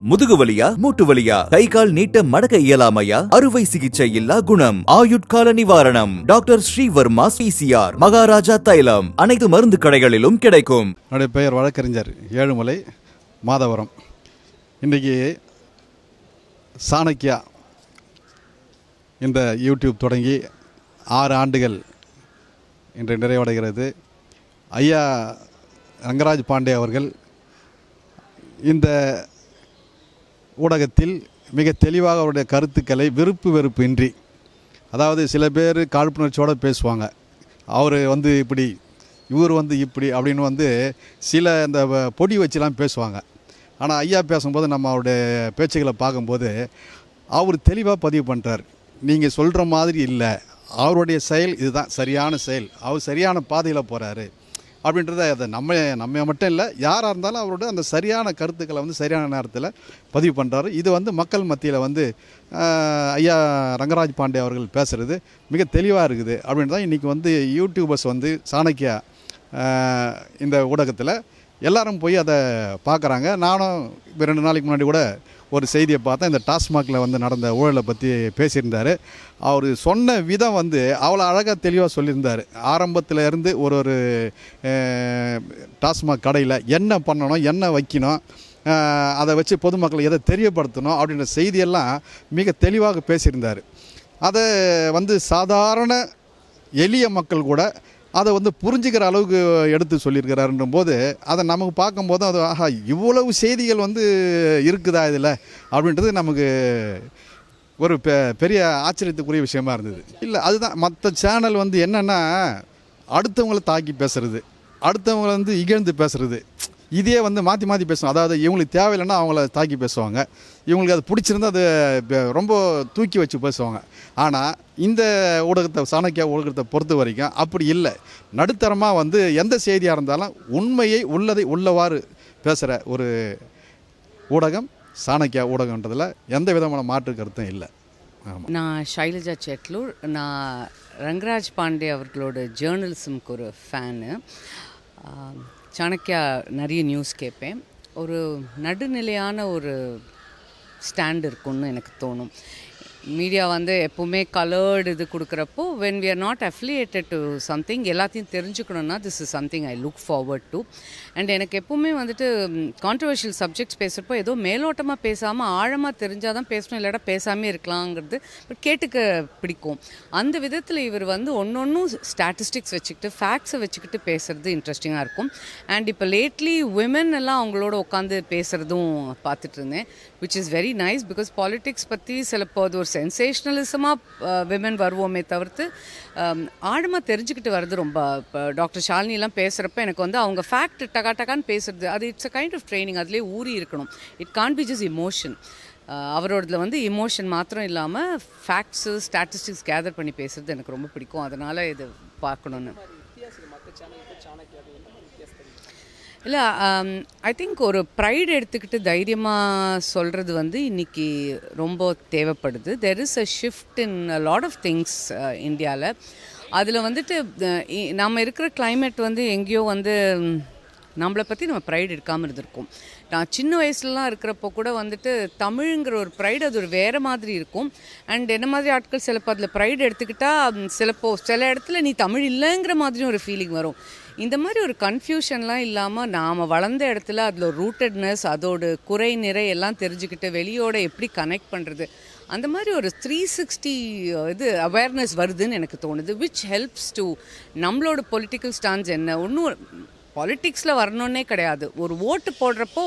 முதுகு வலியா மூட்டு வலியா கை கால் நீட்ட மடக்க இயலாமையா அறுவை சிகிச்சை இல்லா குணம் ஆயுட்கால நிவாரணம் டாக்டர் ஸ்ரீவர்மா பிசிஆர் மகாராஜா தைலம் அனைத்து மருந்து கடைகளிலும் கிடைக்கும். என்னுடைய பெயர் வழக்கறிஞர் ஏழுமலை மாதவரம். இன்றைக்கி சாணக்கியா இந்த யூடியூப் தொடங்கி 6 ஆண்டுகள் இன்று நிறைவடைகிறது. ஐயா ரங்கராஜ் பாண்டே அவர்கள் இந்த ஊடகத்தில் மிக தெளிவாக அவருடைய கருத்துக்களை விருப்பு வெறுப்பு இன்றி, அதாவது சில பேர் காழ்ப்புணர்ச்சியோடு பேசுவாங்க, அவர் இப்படி இவர் இப்படி அப்படின்னு சில இந்த பொடி வச்சுலாம் பேசுவாங்க. ஆனால் ஐயா பேசும்போது நம்ம அவருடைய பேச்சுக்களை பார்க்கும்போது அவர் தெளிவாக பதிவு பண்ணுறார். நீங்கள் சொல்கிற மாதிரி இல்லை, அவருடைய செயல் இதுதான் சரியான செயல், அவர் சரியான பாதையில் போகிறாரு அப்படின்றத அதை நம்ம மட்டும் இல்லை, யாராக இருந்தாலும் அவரோட அந்த சரியான கருத்துக்களை சரியான நேரத்தில் பதிவு பண்ணுறாரு. இது மக்கள் மத்தியில் ஐயா ரங்கராஜ் பாண்டே அவர்கள் பேசுகிறது மிக தெளிவாக இருக்குது அப்படின்னு தான் இன்றைக்கி யூடியூபர்ஸ் சாணக்கியா இந்த ஊடகத்தில் எல்லாரும் போய் அதை பார்க்குறாங்க. நானும் 2 நாளைக்கு முன்னாடி கூட ஒரு செய்தியை பார்த்தேன். இந்த டாஸ்மாகில் நடந்த ஊழலை பற்றி பேசியிருந்தார். அவர் சொன்ன விதம் அவ்வளோ அழகாக தெளிவாக சொல்லியிருந்தார். ஆரம்பத்தில் இருந்து ஒரு டாஸ்மாக் கடையில் என்ன பண்ணணும், என்ன வைக்கணும், அதை வச்சு பொதுமக்களை எதை தெரியப்படுத்தணும் அப்படின்ற செய்தியெல்லாம் மிக தெளிவாக பேசியிருந்தார். அதை சாதாரண எளிய மக்கள் கூட அதை புரிஞ்சுக்கிற அளவுக்கு எடுத்து சொல்லியிருக்கிறாருன்ற போது அதை நமக்கு பார்க்கும்போது அது ஆஹா இவ்வளவு செய்திகள் இருக்குதா இதில் அப்படின்றது நமக்கு ஒரு பெரிய ஆச்சரியத்துக்குரிய விஷயமா இருந்தது. இல்லை அதுதான் மற்ற சேனல் என்னென்னா அடுத்தவங்களை தாக்கி பேசுகிறது, அடுத்தவங்களை இகழ்ந்து பேசுகிறது, இதே மாற்றி மாற்றி பேசுவோம். அதாவது இவங்களுக்கு தேவையில்லைன்னா அவங்கள தாக்கி பேசுவாங்க, இவங்களுக்கு அது பிடிச்சிருந்தா அது ரொம்ப தூக்கி வச்சு பேசுவாங்க. ஆனால் இந்த ஊடகத்தை சாணக்கியா ஊடகத்தை பொறுத்த வரைக்கும் அப்படி இல்லை. நடுத்தரமாக எந்த செய்தியாக இருந்தாலும் உண்மையை உள்ளதை உள்ளவாறு பேசுகிற ஒரு ஊடகம் சாணக்கியா ஊடகன்றதில் எந்த விதமான மாற்று கருத்தும் இல்லை. ஆமாம். நான் ஷைலஜா செட்லூர். நான் ரங்கராஜ் பாண்டே அவர்களோட ஜேர்னலிசம்க்கு ஒரு ஃபேனு. சாணக்கியா நிறைய நியூஸ் கேட்பேன். ஒரு நடுநிலையான ஒரு ஸ்டாண்ட் இருக்குன்னு எனக்கு தோணும். மீடியா எப்போவுமே கலர்டு இது கொடுக்குறப்போ when we are not affiliated to something எல்லாத்தையும் தெரிஞ்சுக்கணுன்னா this is something I look forward to. And எனக்கு எப்போவுமே கான்ட்ரவர்ஷியல் சப்ஜெக்ட்ஸ் பேசுகிறப்போ ஏதோ மேலோட்டமாக பேசாமல் ஆழமாக தெரிஞ்சால் தான் பேசணும், இல்லாட்டா பேசாமே இருக்கலாங்கிறது பட் கேட்டுக்க பிடிக்கும். அந்த விதத்தில் இவர் ஒன்னொன்னும் ஸ்டாட்டிஸ்டிக்ஸ் வச்சுக்கிட்டு ஃபேக்ட்ஸை வச்சுக்கிட்டு பேசுகிறது இன்ட்ரெஸ்டிங்காக இருக்கும். அண்ட் இப்போ லேட்லி விமன் எல்லாம் அவங்களோட உட்காந்து பேசுகிறதும் பார்த்துட்டு இருந்தேன், which is very nice. Because politics பற்றி சிலப்போ அது ஒரு சென்சேஷனலிசமாக விமன் வருவோமே தவிர்த்து ஆழமாக தெரிஞ்சுக்கிட்டு வர்றது ரொம்ப. இப்போ டாக்டர் ஷாலினிலாம் பேசுகிறப்ப எனக்கு அவங்க ஃபேக்ட் டகான்னு பேசுறது அது it's a kind of training, அதிலே ஊறி இருக்கணும். It can't be just emotion. அவரோடதுல இமோஷன் மாத்திரம் இல்லாமல் ஃபேக்ட்ஸு ஸ்டாட்டிஸ்டிக்ஸ் கேதர் பண்ணி பேசுறது எனக்கு ரொம்ப பிடிக்கும். அதனால் இது பார்க்கணுன்னு இல்லை. ஐ திங்க் ஒரு ப்ரைடு எடுத்துக்கிட்டு தைரியமாக சொல்கிறது இன்றைக்கி ரொம்ப தேவைப்படுது. There is a shift in a lot of things இந்தியாவில். அதில் நம்ம இருக்கிற கிளைமேட் எங்கேயோ நம்மளை பற்றி நம்ம ப்ரைடு எடுக்காமல் இருந்திருக்கோம். நான் சின்ன வயசுலலாம் இருக்கிறப்போ கூட தமிழுங்கிற ஒரு ப்ரைடு அது ஒரு வேறு மாதிரி இருக்கும். அண்ட் என்ன மாதிரி ஆட்கள் சிலப்போ அதில் ப்ரைடு எடுத்துக்கிட்டால் சில இடத்துல நீ தமிழ் இல்லைங்கிற மாதிரியும் ஒரு ஃபீலிங் வரும். இந்த மாதிரி ஒரு கன்ஃபியூஷன்லாம் இல்லாமல் நாம் வளர்ந்த இடத்துல அதில் ஒரு ரூட்டட்னஸ், அதோட குறை நிறை எல்லாம் தெரிஞ்சுக்கிட்டு வெளியோட எப்படி கனெக்ட் பண்ணுறது, அந்த மாதிரி ஒரு 360 அவேர்னஸ் வருதுன்னு எனக்கு தோணுது. விச் ஹெல்ப்ஸ் டு நம்மளோட பொலிட்டிக்கல் ஸ்டான்ஸ் என்ன. ஒன்றும் பாலிட்டிக்ஸில் வரணுன்னே கிடையாது. ஒரு ஓட்டு போடுறப்போ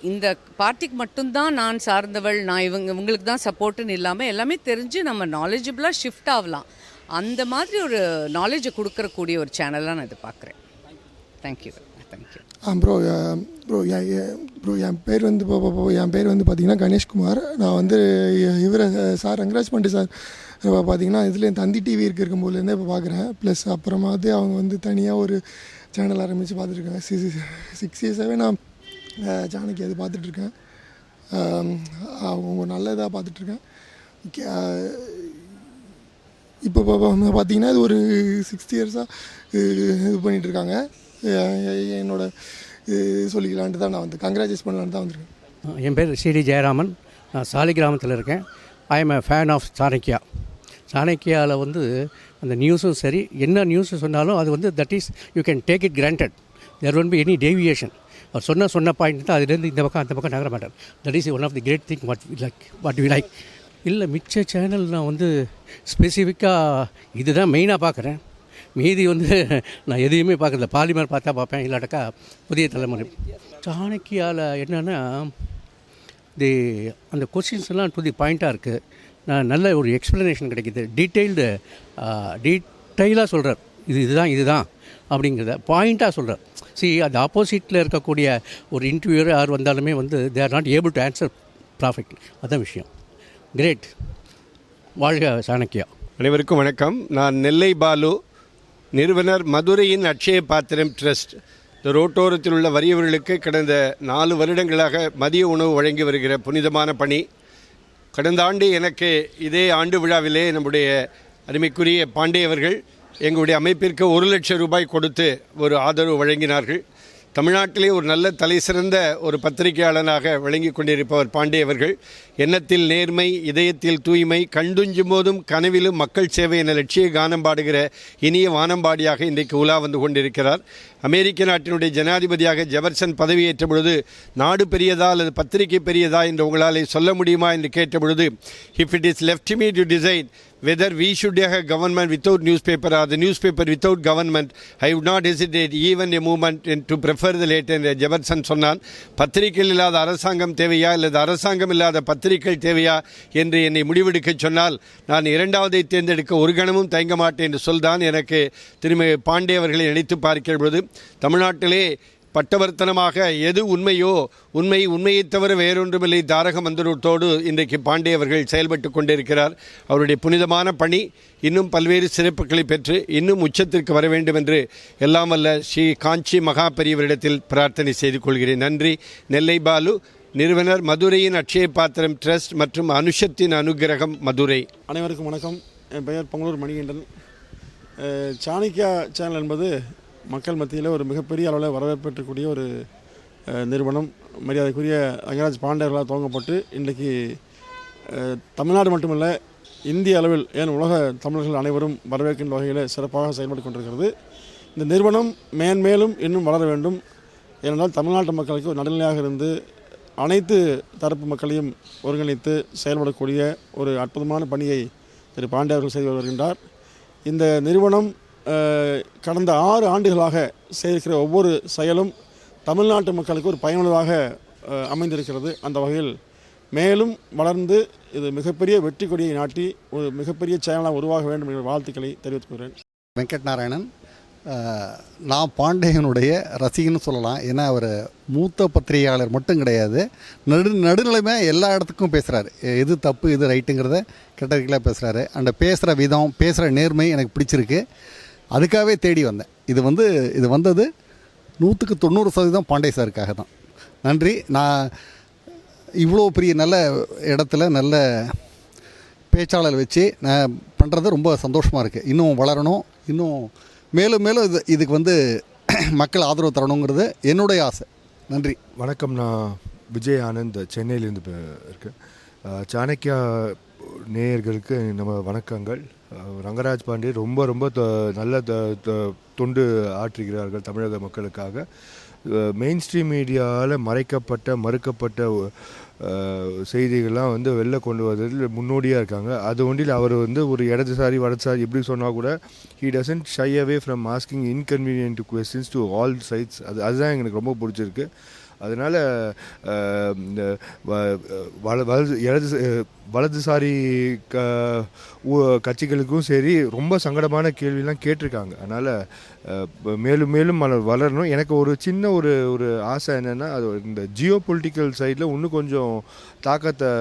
இந்த பார்ட்டிக்கு மட்டும்தான் நான் சார்ந்தவள், நான் இவங்களுக்கு தான் சப்போர்ட்டுன்னு இல்லாமல் எல்லாமே தெரிஞ்சு நம்ம நாலேஜபிளாக ஷிஃப்ட் ஆகலாம். அந்த மாதிரி ஒரு நாலேஜை கொடுக்கறக்கூடிய ஒரு சேனலாக நான் இதை பார்க்குறேன். தேங்க்யூ. ப்ரோ என் பேர் பார்த்தீங்கன்னா கணேஷ்குமார். நான் இவர் சார் ரங்கராஜ் பாண்டே சார் பார்த்தீங்கன்னா இதில் தந்தி டிவி இருக்கும்போதுலேருந்தே இப்போ பார்க்குறேன். ப்ளஸ் அப்புறமா அவங்க தனியாக ஒரு சேனல் ஆரம்பித்து பார்த்துட்ருக்கேன். 6 இயர்ஸாகவே நான் சாணக்கியா அது பார்த்துட்ருக்கேன். அவங்க நல்லதாக பார்த்துட்ருக்கேன். இப்போ பார்த்தீங்கன்னா இது ஒரு 6 இயர்ஸாக இது பண்ணிகிட்ருக்காங்க. என்னோட சொல்லிக்கலான்ட்டு தான் நான் கங்க்ராச்சுலேட் பண்ணலான்ட்டு தான் வந்திருக்கேன். என் பேர் சிடி ஜெயராமன். நான் சாலிகிராமத்தில் இருக்கேன். I am a fan of Chanakya. சாணக்கியாவில் வந்து அந்த நியூஸும் சரி, என்ன நியூஸ் சொன்னாலும் அது வந்து that is you can take it granted. There won't be any deviation. அவர் சொன்ன பாயிண்ட் தான் அதுலேருந்து இந்த பக்கம் அந்த பக்கம் நகர மாட்டார். That is one of the great thing what we like. இல்லை, மிச்ச சேனல் நான் வந்து ஸ்பெசிஃபிக்காக இதுதான் மெயினாக பார்க்குறேன். மீதி வந்து நான் எதையுமே பார்க்குறதில்ல. பாலிமர் பார்த்தா பார்ப்பேன், இல்லாட்டக்கா புதிய தலைமுறை. சாணக்கியால் என்னென்னா அந்த கொஸ்டின்ஸ் எல்லாம் டு தி பாயிண்ட்டாக இருக்குது. நான் நல்ல ஒரு எக்ஸ்ப்ளனேஷன் கிடைக்கிது. டீட்டெயிலாக சொல்கிறார். இதுதான் அப்படிங்கிறத பாயிண்ட்டாக சொல்கிறார். அது ஆப்போசிட்டில் இருக்கக்கூடிய ஒரு இன்டர்வியூர் யார் வந்தாலுமே வந்து they are not able to answer properly. அதுதான் விஷயம். கிரேட். வாழ்க சாணக்கியா. அனைவருக்கும் வணக்கம். நான் நெல்லை பாலு, நிறுவனர் மதுரையின் அட்சய பாத்திரம் ட்ரஸ்ட். இந்த ரோட்டோரத்தில் உள்ள வறியவர்களுக்கு கடந்த 4 வருடங்களாக மதிய உணவு வழங்கி வருகிற புனிதமான பணி. கடந்த ஆண்டு எனக்கு இதே ஆண்டு விழாவிலே நம்முடைய அருமைக்குரிய பாண்டியவர்கள் எங்களுடைய அமைப்பிற்கு 1 லட்சம் ரூபாய் கொடுத்து ஒரு ஆதரவு வழங்கினார்கள். தமிழ்நாட்டிலே ஒரு நல்ல தலை சிறந்த ஒரு பத்திரிகையாளனாக விளங்கி கொண்டிருப்பவர் பாண்டியவர்கள். எண்ணத்தில் நேர்மை, இதயத்தில் தூய்மை, கண்டுஞ்சும் போதும் கனவிலும் மக்கள் சேவை என லட்சிய கானம் பாடுகிற இனிய வானம்பாடியாக இன்றைக்கு உலா வந்து கொண்டிருக்கிறார். அமெரிக்க நாட்டினுடைய ஜனாதிபதியாக ஜெபர்சன் பதவியேற்ற பொழுது நாடு பெரியதா அல்லது பத்திரிகை பெரியதா என்று உங்களால் சொல்ல முடியுமா என்று கேட்ட பொழுது, if it is left me to decide whether we should have a government without newspaper or the newspaper without government, I would not hesitate even a moment to prefer the latter. Jefferson சொன்னான். பத்திரிகைகள் இல்லாத அரசாங்கம் தேவையா அல்லது அரசாங்கம் இல்லாத பத்திரிகைகள் தேவையா என்று என்னை முடிவெடுக்க சொன்னால் நான் 2வதை தேர்ந்தெடுக்க ஒரு கணமும் தயங்க மாட்டேன் என்று சொல்தான் எனக்கு திருமதி பாண்டியவர்களை நினைத்து பார்க்கிற பொழுது தமிழ்நாட்டிலே பட்டவர்த்தனமாக எது உண்மையோ உண்மையை தவிர வேறொன்றுமில்லை தாரக மந்திரத்தோடு இன்றைக்கு பாண்டியவர்கள் செயல்பட்டு கொண்டிருக்கிறார். அவருடைய புனிதமான பணி இன்னும் பல்வேறு சிறப்புகளை பெற்று இன்னும் உச்சத்திற்கு வர வேண்டும் என்று எல்லாம் வல்ல ஸ்ரீ காஞ்சி மகா பெரியவரிடத்தில் பிரார்த்தனை செய்து கொள்கிறேன். நன்றி. நெல்லை பாலு, நிறுவனர் மதுரையின் அட்சய பாத்திரம் ட்ரஸ்ட் மற்றும் அனுஷத்தின் அனுகிரகம், மதுரை. அனைவருக்கும் வணக்கம். என் பெயர் பொங்கலூர் மணிகண்டன். சாணக்கியா சேனல் என்பது மக்கள் மத்தியில் ஒரு மிகப்பெரிய அளவில் வரவேற்பெற்றக்கூடிய ஒரு நிறுவனம். மரியாதைக்குரிய ரங்கராஜ் பாண்டியர்களால் துவங்கப்பட்டு இன்றைக்கு தமிழ்நாடு மட்டுமல்ல, இந்திய அளவில் ஏன் உலக தமிழர்கள் அனைவரும் வரவேற்கின்ற வகையில் சிறப்பாக செயல்பட்டு கொண்டிருக்கிறது. இந்த நிறுவனம் மேன்மேலும் இன்னும் வளர வேண்டும். ஏனென்றால் தமிழ்நாட்டு மக்களுக்கு ஒரு நடுநிலையாக இருந்து அனைத்து தரப்பு மக்களையும் ஒருங்கிணைத்து செயல்படக்கூடிய ஒரு அற்புதமான பணியை திரு பாண்டியர்கள் செய்து வருகின்றார். இந்த நிறுவனம் கடந்த 6 ஆண்டுகளாக செய்திருக்கிற ஒவ்வொரு செயலும் தமிழ்நாட்டு மக்களுக்கு ஒரு பயனுள்ளதாக அமைந்திருக்கிறது. அந்த வகையில் மேலும் வளர்ந்து இது மிகப்பெரிய வெற்றி கொடியை நாட்டி ஒரு மிகப்பெரிய சேனலாக உருவாக வேண்டும் என்ற வாழ்த்துக்களை தெரிவித்துக் கொள்கிறேன். வெங்கட் நாராயணன். நான் பாண்டியனுடைய ரசிகன்னு சொல்லலாம். ஏன்னா அவர் மூத்த பத்திரிகையாளர் மட்டும் கிடையாது, நடுநிலைமையாக எல்லா இடத்துக்கும் பேசுகிறாரு. எது தப்பு எது ரைட்டுங்கிறத கேட்டகரிக்கலாக பேசுகிறாரு. அந்த பேசுகிற விதம், பேசுகிற நேர்மை எனக்கு பிடிச்சிருக்கு. அதுக்காகவே தேடி வந்தேன். இது வந்தது 190% பாண்டிய சாருக்காக தான். நன்றி. நான் இவ்வளோ பெரிய நல்ல இடத்துல நல்ல பேச்சாளர் வச்சு நான் பண்ணுறது ரொம்ப சந்தோஷமாக இருக்குது. இன்னும் வளரணும், இன்னும் மேலும் இதுக்கு மக்கள் ஆதரவு தரணுங்கிறது என்னுடைய ஆசை. நன்றி. வணக்கம். நான் விஜய் ஆனந்த், சென்னையிலேருந்து இருக்கேன். சாணக்கியா நேயர்களுக்கு நம்ம வணக்கங்கள். ரங்கராஜ் பாண்டே ரொம்ப நல்ல தொண்டு ஆற்றுகிறார்கள் தமிழக மக்களுக்காக. மெயின் ஸ்ட்ரீம் மீடியாவில் மறுக்கப்பட்ட செய்திகள்லாம் வெளில கொண்டு வருவதில் முன்னோடியாக இருக்காங்க. அது ஒன்றில் அவர் ஒரு இடதுசாரி வலதுசாரி எப்படி சொன்னால் கூட he doesn't shy away from asking inconvenient questions to all sides. அதுதான் எங்களுக்கு ரொம்ப பிடிச்சிருக்கு. அதனால் வலதுசாரி கட்சிகளுக்கும் சரி ரொம்ப சங்கடமான கேள்வியெலாம் கேட்டிருக்காங்க. அதனால் மேலும் வளரணும். எனக்கு ஒரு சின்ன ஒரு ஆசை என்னென்னா, அது இந்த ஜியோ பொலிட்டிக்கல் சைடில் இன்னும் கொஞ்சம் தாக்கத்தை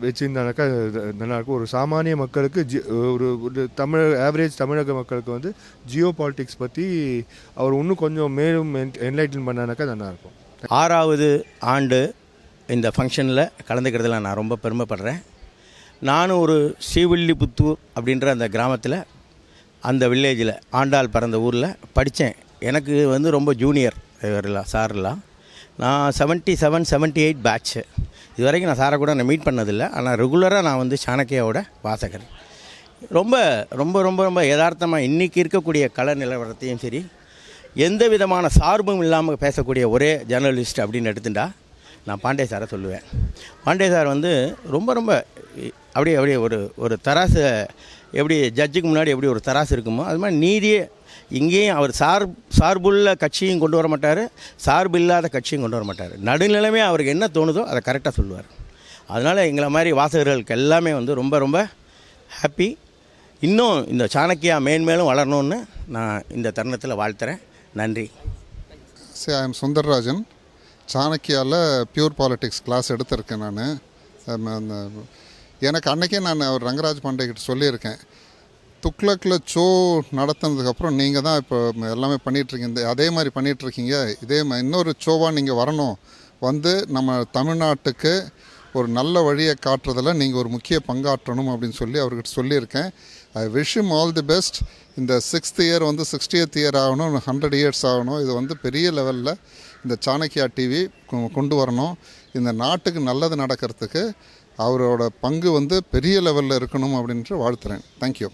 வச்சுருந்தானாக்கா நல்லாயிருக்கும். ஒரு சாமானிய மக்களுக்கு ஒரு ஆவரேஜ் தமிழக மக்களுக்கு ஜியோ பாலிட்டிக்ஸ் பற்றி அவர் இன்னும் கொஞ்சம் மேலும் என்லைட்டன் பண்ணானாக்கா நல்லாயிருக்கும். 6வது ஆண்டு இந்த ஃபங்க்ஷனில் கலந்துக்கிறதுல நான் ரொம்ப பெருமைப்படுறேன். நானும் ஒரு ஸ்ரீவில்லிபுத்தூர் அப்படின்ற அந்த கிராமத்தில், அந்த வில்லேஜில், ஆண்டாள் பிறந்த ஊரில் படித்தேன். எனக்கு ரொம்ப ஜூனியர் இவரெல்லாம், சாரெல்லாம். நான் 77, 78 பேட்ச்சு. இது வரைக்கும் நான் சாரை கூட நான் மீட் பண்ணதில்லை. ஆனால் ரெகுலராக நான் வந்து சாணக்கியாவோட வாசகர். ரொம்ப ரொம்ப ரொம்ப ரொம்ப யதார்த்தமாக இன்றைக்கி இருக்கக்கூடிய கலை நிலவரத்தையும் சரி, எந்த விதமான சார்பும் இல்லாமல் பேசக்கூடிய ஒரே ஜேர்னலிஸ்ட் அப்படின்னு எடுத்துட்டா நான் பாண்டே சாரை சொல்லுவேன். பாண்டே சார் வந்து ரொம்ப ரொம்ப அப்படியே அப்படியே ஒரு தராசு, எப்படி ஜட்ஜுக்கு முன்னாடி எப்படி ஒரு தராசு இருக்குமோ அது மாதிரி நீதியே இங்கேயும் அவர் சார்புள்ள கட்சியும் கொண்டு வர மாட்டார், சார்பு இல்லாத கட்சியும் கொண்டு வர மாட்டார். நடுநிலைமையாக அவருக்கு என்ன தோணுதோ அதை கரெக்டாக சொல்லுவார். அதனால் எங்களை மாதிரி வாசகர்களுக்கு எல்லாமே வந்து ரொம்ப ரொம்ப ஹாப்பி. இன்னும் இந்த சாணக்கியா மேன்மேலும் வளரணும்னு நான் இந்த தருணத்தில் வாழ்த்துறேன். நன்றி. I am Sundarrajan. சாணக்கியாவில் பியூர் பாலிட்டிக்ஸ் கிளாஸ் எடுத்திருக்கேன் நான். எனக்கு அன்றைக்கே நான் ஒரு ரங்கராஜ் பாண்டே கிட்ட சொல்லியிருக்கேன், துக்ளக்கில் ஷோ நடத்தினதுக்கப்புறம் நீங்கள் தான் இப்போ எல்லாமே பண்ணிகிட்ருக்கீங்க, அதே மாதிரி பண்ணிகிட்ருக்கீங்க, இதே மாதிரி இன்னொரு ஷோவாக நீங்கள் வரணும், வந்து நம்ம தமிழ்நாட்டுக்கு ஒரு நல்ல வழியை காட்டுறதில் நீங்கள் ஒரு முக்கிய பங்காற்றணும் அப்படின்னு சொல்லி அவர்கிட்ட சொல்லியிருக்கேன். I wish him all the best. இந்த 6th இயர் வந்து 60th இயர் ஆகணும், 100 இயர்ஸ் ஆகணும். இது வந்து பெரிய லெவலில் இந்த சாணக்கியா டிவி கொண்டு வரணும். இந்த நாட்டுக்கு நல்லது நடக்கிறதுக்கு அவரோட பங்கு வந்து பெரிய லெவலில் இருக்கணும் அப்படின்ட்டு வாழ்த்துறேன். தேங்க்யூ.